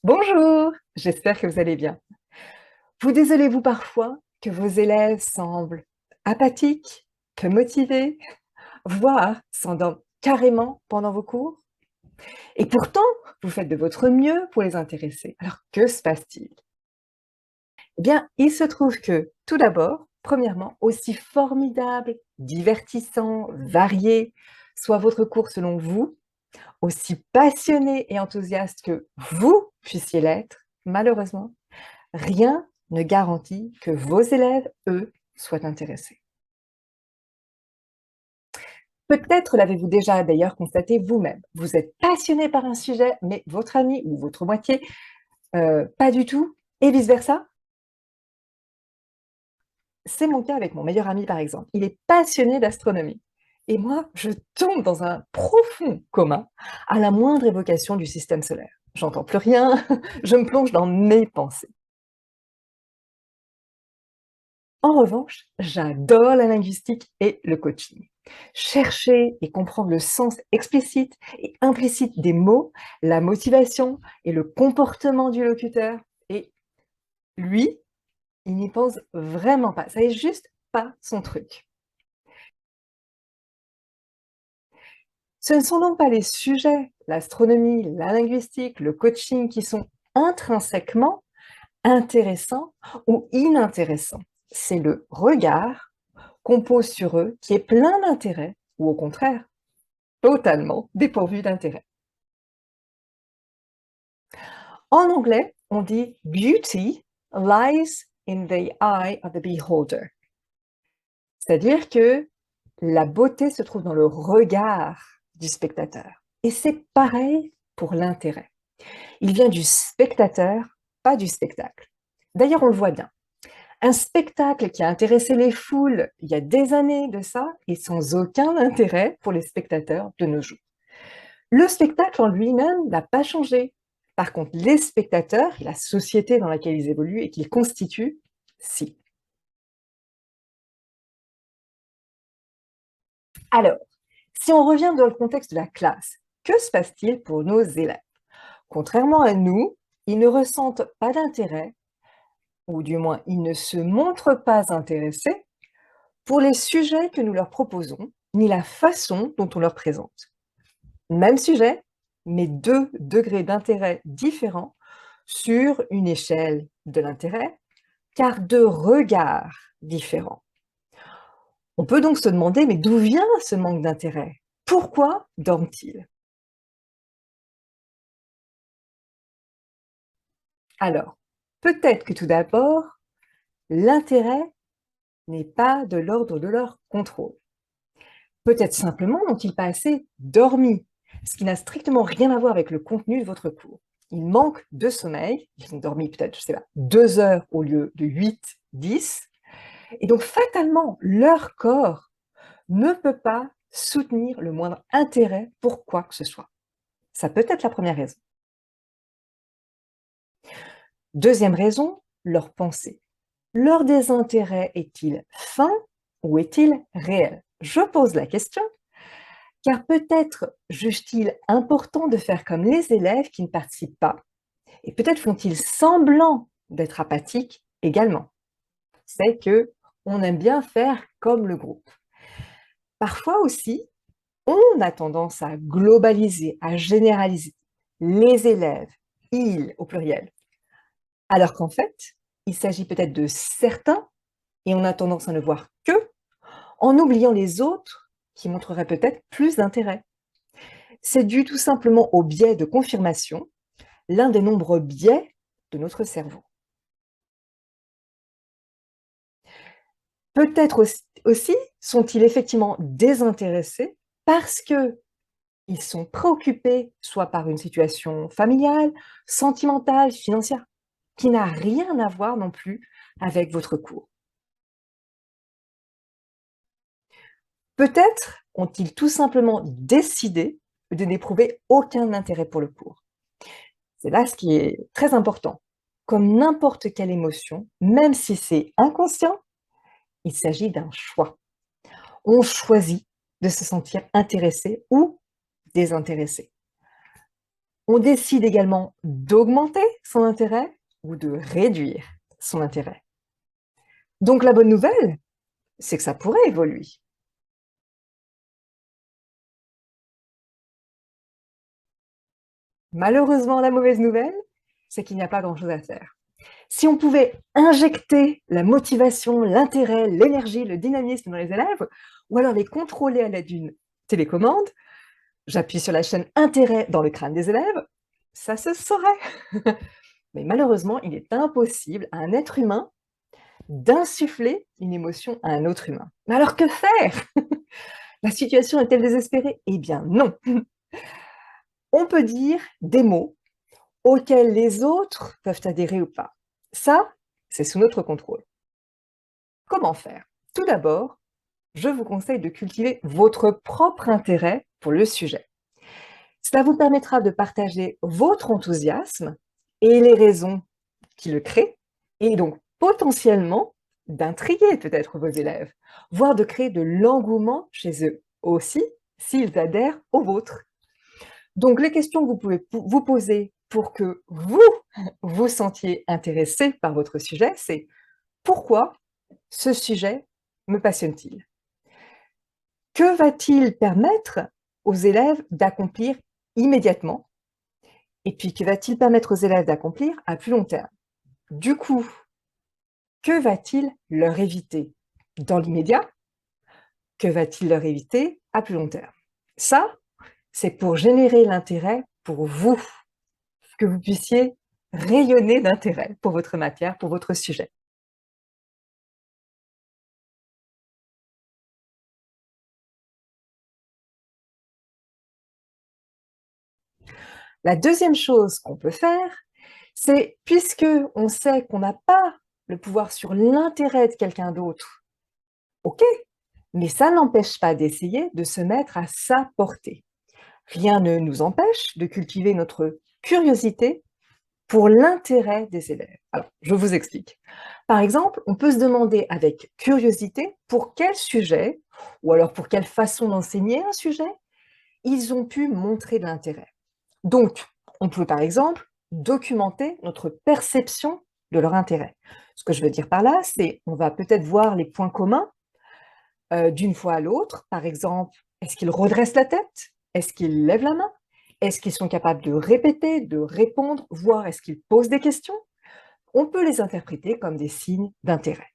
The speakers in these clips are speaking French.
Bonjour, j'espère que vous allez bien. Vous désolez-vous parfois que vos élèves semblent apathiques, peu motivés, voire s'endorment carrément pendant vos cours? Et pourtant, vous faites de votre mieux pour les intéresser. Alors que se passe-t-il? Eh bien, il se trouve que, tout d'abord, premièrement, aussi formidable, divertissant, varié soit votre cours selon vous, aussi passionné et enthousiaste que vous puissiez l'être, malheureusement, rien ne garantit que vos élèves, eux, soient intéressés. Peut-être l'avez-vous déjà d'ailleurs constaté vous-même. Vous êtes passionné par un sujet, mais votre ami ou votre moitié, pas du tout, et vice-versa. C'est mon cas avec mon meilleur ami, par exemple. Il est passionné d'astronomie. Et moi, je tombe dans un profond coma à la moindre évocation du système solaire. J'entends plus rien, je me plonge dans mes pensées. En revanche, j'adore la linguistique et le coaching. Chercher et comprendre le sens explicite et implicite des mots, la motivation et le comportement du locuteur. Et lui, il n'y pense vraiment pas. Ça n'est juste pas son truc. Ce ne sont donc pas les sujets, l'astronomie, la linguistique, le coaching qui sont intrinsèquement intéressants ou inintéressants. C'est le regard qu'on pose sur eux qui est plein d'intérêt ou au contraire, totalement dépourvu d'intérêt. En anglais, on dit beauty lies in the eye of the beholder. C'est-à-dire que la beauté se trouve dans le regard du spectateur. Et c'est pareil pour l'intérêt. Il vient du spectateur, pas du spectacle. D'ailleurs, on le voit bien. Un spectacle qui a intéressé les foules il y a des années de ça est sans aucun intérêt pour les spectateurs de nos jours. Le spectacle en lui-même n'a pas changé. Par contre, les spectateurs et la société dans laquelle ils évoluent et qu'ils constituent, si. Alors, si on revient dans le contexte de la classe, que se passe-t-il pour nos élèves? Contrairement à nous, ils ne ressentent pas d'intérêt, ou du moins ils ne se montrent pas intéressés pour les sujets que nous leur proposons, ni la façon dont on leur présente. Même sujet, mais deux degrés d'intérêt différents sur une échelle de l'intérêt, car deux regards différents. On peut donc se demander, mais d'où vient ce manque d'intérêt? Pourquoi dorment-ils? Alors, peut-être que tout d'abord, l'intérêt n'est pas de l'ordre de leur contrôle. Peut-être simplement n'ont-ils pas assez dormi, ce qui n'a strictement rien à voir avec le contenu de votre cours. Ils manquent de sommeil, ils ont dormi peut-être, je sais pas, 2 heures au lieu de 8, 10, et donc fatalement, leur corps ne peut pas soutenir le moindre intérêt pour quoi que ce soit. Ça peut être la première raison. Deuxième raison, leur pensée. Leur désintérêt est-il fin ou est-il réel? Je pose la question car peut-être juge-t-il important de faire comme les élèves qui ne participent pas, et peut-être font-ils semblant d'être apathiques également. C'est que on aime bien faire comme le groupe. Parfois aussi, on a tendance à globaliser, à généraliser les élèves, ils au pluriel, alors qu'en fait, il s'agit peut-être de certains, et on a tendance à ne voir qu'eux, en oubliant les autres qui montreraient peut-être plus d'intérêt. C'est dû tout simplement au biais de confirmation, l'un des nombreux biais de notre cerveau. Peut-être aussi sont-ils effectivement désintéressés parce qu'ils sont préoccupés soit par une situation familiale, sentimentale, financière, qui n'a rien à voir non plus avec votre cours. Peut-être ont-ils tout simplement décidé de n'éprouver aucun intérêt pour le cours. C'est là ce qui est très important. Comme n'importe quelle émotion, même si c'est inconscient, il s'agit d'un choix. On choisit de se sentir intéressé ou désintéressé. On décide également d'augmenter son intérêt ou de réduire son intérêt. Donc la bonne nouvelle, c'est que ça pourrait évoluer. Malheureusement, la mauvaise nouvelle, c'est qu'il n'y a pas grand-chose à faire. Si on pouvait injecter la motivation, l'intérêt, l'énergie, le dynamisme dans les élèves, ou alors les contrôler à l'aide d'une télécommande, j'appuie sur la chaîne intérêt dans le crâne des élèves, ça se saurait. Mais malheureusement, il est impossible à un être humain d'insuffler une émotion à un autre humain. Mais alors que faire? La situation est-elle désespérée? Eh bien non. On peut dire des mots auxquels les autres peuvent adhérer ou pas. Ça, c'est sous notre contrôle. Comment faire? Tout d'abord, je vous conseille de cultiver votre propre intérêt pour le sujet. Cela vous permettra de partager votre enthousiasme et les raisons qui le créent, et donc potentiellement d'intriguer peut-être vos élèves, voire de créer de l'engouement chez eux aussi, s'ils adhèrent au vôtre. Donc les questions que vous pouvez vous poser pour que vous vous sentiez intéressé par votre sujet, c'est: pourquoi ce sujet me passionne-t-il? Que va-t-il permettre aux élèves d'accomplir immédiatement? Et puis, que va-t-il permettre aux élèves d'accomplir à plus long terme? Du coup, que va-t-il leur éviter dans l'immédiat? Que va-t-il leur éviter à plus long terme? Ça, c'est pour générer l'intérêt pour vous, que vous puissiez rayonner d'intérêt pour votre matière, pour votre sujet. La deuxième chose qu'on peut faire, c'est, puisque on sait qu'on n'a pas le pouvoir sur l'intérêt de quelqu'un d'autre, OK, mais ça n'empêche pas d'essayer de se mettre à sa portée. Rien ne nous empêche de cultiver notre curiosité pour l'intérêt des élèves. Alors, je vous explique. Par exemple, on peut se demander avec curiosité pour quel sujet, ou alors pour quelle façon d'enseigner un sujet, ils ont pu montrer de l'intérêt. Donc, on peut par exemple documenter notre perception de leur intérêt. Ce que je veux dire par là, c'est on va peut-être voir les points communs d'une fois à l'autre. Par exemple, est-ce qu'ils redressent la tête? Est-ce qu'ils lèvent la main? Est-ce qu'ils sont capables de répéter, de répondre, voire est-ce qu'ils posent des questions? On peut les interpréter comme des signes d'intérêt.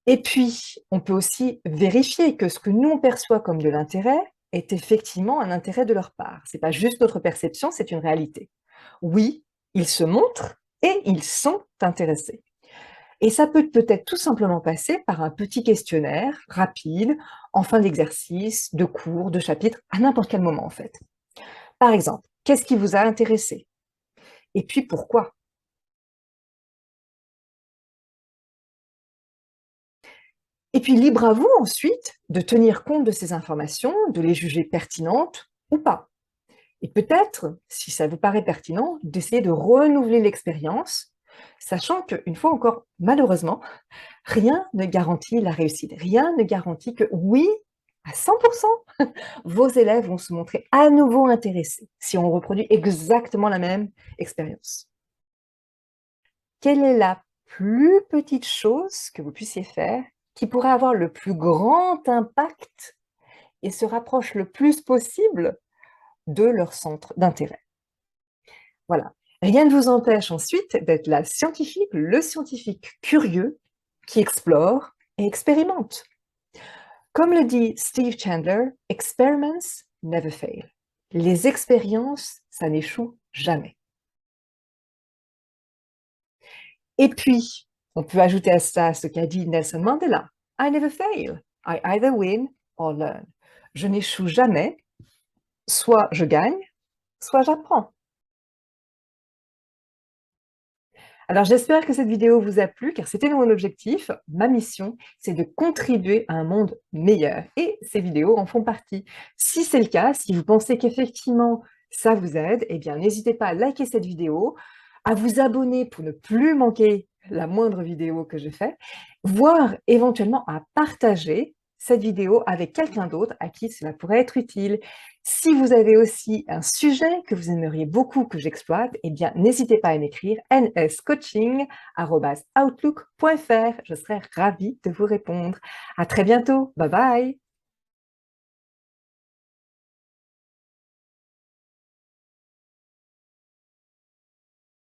Et puis, on peut aussi vérifier que ce que nous on perçoit comme de l'intérêt est effectivement un intérêt de leur part. C'est pas juste notre perception, c'est une réalité. Oui, ils se montrent et ils sont intéressés. Et ça peut peut-être tout simplement passer par un petit questionnaire rapide, en fin d'exercice, de cours, de chapitre, à n'importe quel moment en fait. Par exemple, qu'est-ce qui vous a intéressé? Et puis pourquoi? Et puis libre à vous ensuite de tenir compte de ces informations, de les juger pertinentes ou pas. Et peut-être, si ça vous paraît pertinent, d'essayer de renouveler l'expérience, sachant qu'une fois encore, malheureusement, rien ne garantit la réussite. Rien ne garantit que oui, à 100%, vos élèves vont se montrer à nouveau intéressés si on reproduit exactement la même expérience. Quelle est la plus petite chose que vous puissiez faire qui pourrait avoir le plus grand impact et se rapproche le plus possible de leur centre d'intérêt? Voilà. Rien ne vous empêche ensuite d'être la scientifique, le scientifique curieux qui explore et expérimente. Comme le dit Steve Chandler, experiments never fail. Les expériences, ça n'échoue jamais. Et puis, on peut ajouter à ça ce qu'a dit Nelson Mandela. I never fail. I either win or learn. Je n'échoue jamais. Soit je gagne, soit j'apprends. Alors j'espère que cette vidéo vous a plu, car c'était mon objectif. Ma mission, c'est de contribuer à un monde meilleur. Et ces vidéos en font partie. Si c'est le cas, si vous pensez qu'effectivement ça vous aide, eh bien n'hésitez pas à liker cette vidéo, à vous abonner pour ne plus manquer la moindre vidéo que je fais, voire éventuellement à partager cette vidéo avec quelqu'un d'autre à qui cela pourrait être utile. Si vous avez aussi un sujet que vous aimeriez beaucoup que j'exploite, eh bien, n'hésitez pas à m'écrire nscoaching@outlook.fr. Je serai ravie de vous répondre. À très bientôt. Bye bye.